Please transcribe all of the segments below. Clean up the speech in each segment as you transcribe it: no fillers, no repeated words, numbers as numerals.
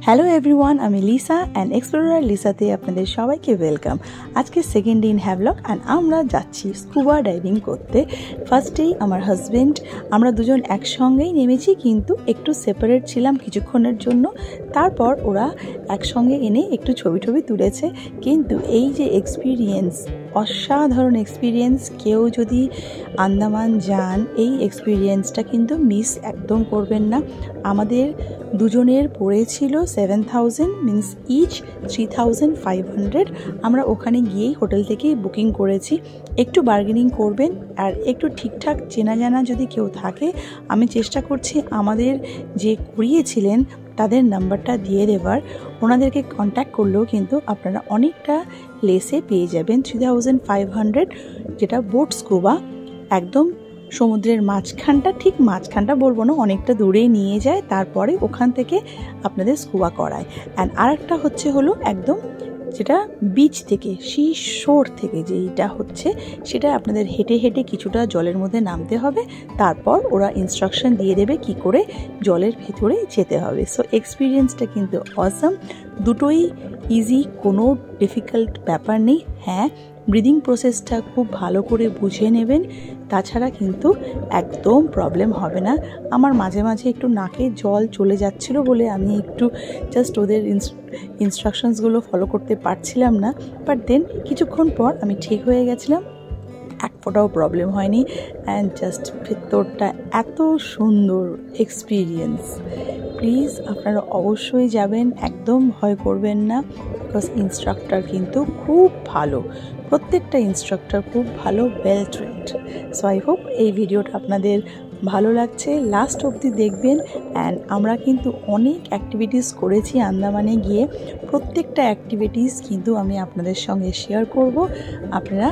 Hello everyone, আমি Lisa and explorer লিসাতে আপনাদের সবাইকে ওয়েলকাম। আজকে সেকেন্ড দিন হ্যাভলগ অ্যান্ড আমরা যাচ্ছি স্কুবা ডাইভিং করতে। ফার্স্টেই আমার হাজব্যান্ড, আমরা দুজন একসঙ্গেই নেমেছি, কিন্তু একটু সেপারেট ছিলাম কিছুক্ষণের জন্য। তারপর ওরা একসঙ্গে এনে একটু ছবি তুলেছে। কিন্তু এই যে এক্সপিরিয়েন্স, অসাধারণ এক্সপিরিয়েন্স, কেউ যদি আন্দামান যান এই এক্সপিরিয়েন্সটা কিন্তু মিস একদম করবেন না। আমাদের দুজনের পড়েছিল 7,000 মিনস ইচ 3,500। আমরা ওখানে গিয়েই হোটেল থেকেই বুকিং করেছি। একটু বার্গেনিং করবেন আর একটু ঠিকঠাক চেনা জানা যদি কেউ থাকে, আমি চেষ্টা করছি আমাদের যে করিয়েছিলেন তাদের নাম্বারটা দিয়ে দেবার। ওনাদেরকে কন্ট্যাক্ট করলেও কিন্তু আপনারা অনেকটা লেসে পেয়ে যাবেন। 3,500 যেটা বোট স্কুবা, একদম সমুদ্রের মাঝখানটা, ঠিক মাঝখানটা বলবো না, অনেকটা দূরেই নিয়ে যায়, তারপরে ওখান থেকে আপনাদের স্কুবা করায়। অ্যান্ড আরেকটা হলো একদম যেটা বিচ থেকে, সি শোর থেকে যেইটা হচ্ছে, সেটা আপনাদের হেঁটে হেঁটে কিছুটা জলের মধ্যে নামতে হবে, তারপর ওরা ইনস্ট্রাকশন দিয়ে দেবে কি করে জলের ভেতরে যেতে হবে। সো এক্সপিরিয়েন্সটা কিন্তু অসাম, দুটোই ইজি, কোনো ডিফিকাল্ট ব্যাপার নেই। হ্যাঁ, ব্রিদিং প্রসেসটা খুব ভালো করে বুঝে নেবেন, তাছাড়া কিন্তু একদম প্রবলেম হবে না। আমার মাঝে মাঝে একটু নাকে জল চলে যাচ্ছিল বলে আমি একটু জাস্ট ওদের ইনস্ট্রাকশনসগুলো ফলো করতে পারছিলাম না, বাট দেন কিছুক্ষণ পর আমি ঠিক হয়ে গেছিলাম, এক ফোঁটাও প্রবলেম হয়নি। অ্যান্ড জাস্ট ভেতরটা এত সুন্দর এক্সপিরিয়েন্স, প্লিজ আপনারা অবশ্যই যাবেন, একদম ভয় করবেন না, বিকজ ইনস্ট্রাক্টর কিন্তু খুব ভালো, প্রত্যেকটা ইনস্ট্রাক্টর খুব ভালো, well trend. So I hope এই ভিডিওটা আপনাদের ভালো লাগছে, লাস্ট অবধি দেখবেন। অ্যান্ড আমরা কিন্তু অনেক অ্যাক্টিভিটিস করেছি আন্দামানে গিয়ে, প্রত্যেকটা অ্যাক্টিভিটিস কিন্তু আমি আপনাদের সঙ্গে শেয়ার করব, আপনারা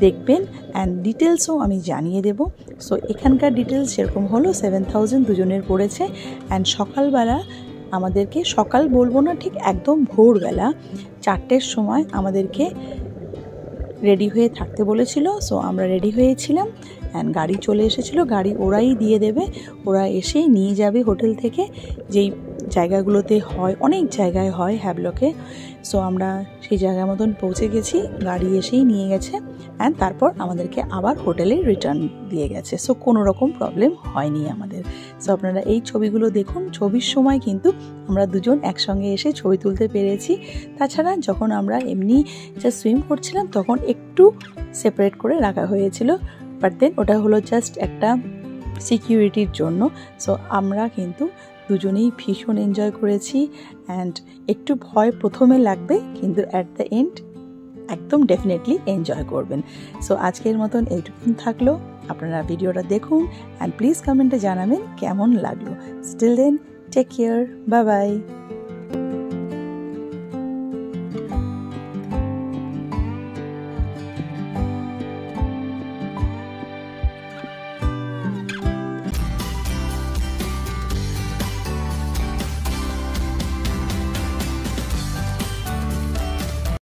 দেখবেন অ্যান্ড ডিটেলসও আমি জানিয়ে দেব। সো এখানকার ডিটেলস যেরকম হলো 7,000 দুজনের পড়েছে। অ্যান্ড সকালবেলা আমাদেরকে, সকাল বলবো না, ঠিক একদম ভোরবেলা 4টের সময় আমাদেরকে রেডি হয়ে থাকতে বলেছিল। সো আমরা রেডি হয়েছিলাম অ্যান্ড গাড়ি চলে এসেছিলো, গাড়ি ওরাই দিয়ে দেবে, ওরা এসেই নিয়ে যাবে হোটেল থেকে, যেই জায়গাগুলোতে হয়, অনেক জায়গায় হয় হ্যাভলকে। সো আমরা সেই জায়গা মতন পৌঁছে গেছি, গাড়ি এসেই নিয়ে গেছে অ্যান্ড তারপর আমাদেরকে আবার হোটেলে রিটার্ন দিয়ে গেছে। সো কোনো রকম প্রবলেম হয়নি আমাদের। সো আপনারা এই ছবিগুলো দেখুন, ছবির সময় কিন্তু আমরা দুজন একসঙ্গে এসে ছবি তুলতে পেরেছি। তাছাড়া যখন আমরা এমনি জাস্ট সুইম করছিলাম তখন একটু সেপারেট করে রাখা হয়েছিল, বাট দেন ওটা হলো জাস্ট একটা সিকিউরিটির জন্য। সো আমরা কিন্তু দুজনেই ভীষণ এনজয় করেছি। অ্যান্ড একটু ভয় প্রথমে লাগবে, কিন্তু অ্যাট দ্য এন্ড একদম ডেফিনেটলি এনজয় করবেন। সো আজকের মতন এইটুকুন থাকলো, আপনারা ভিডিওটা দেখুন অ্যান্ড প্লিজ কমেন্টে জানাবেন কেমন লাগলো। Still then, take care, bye by.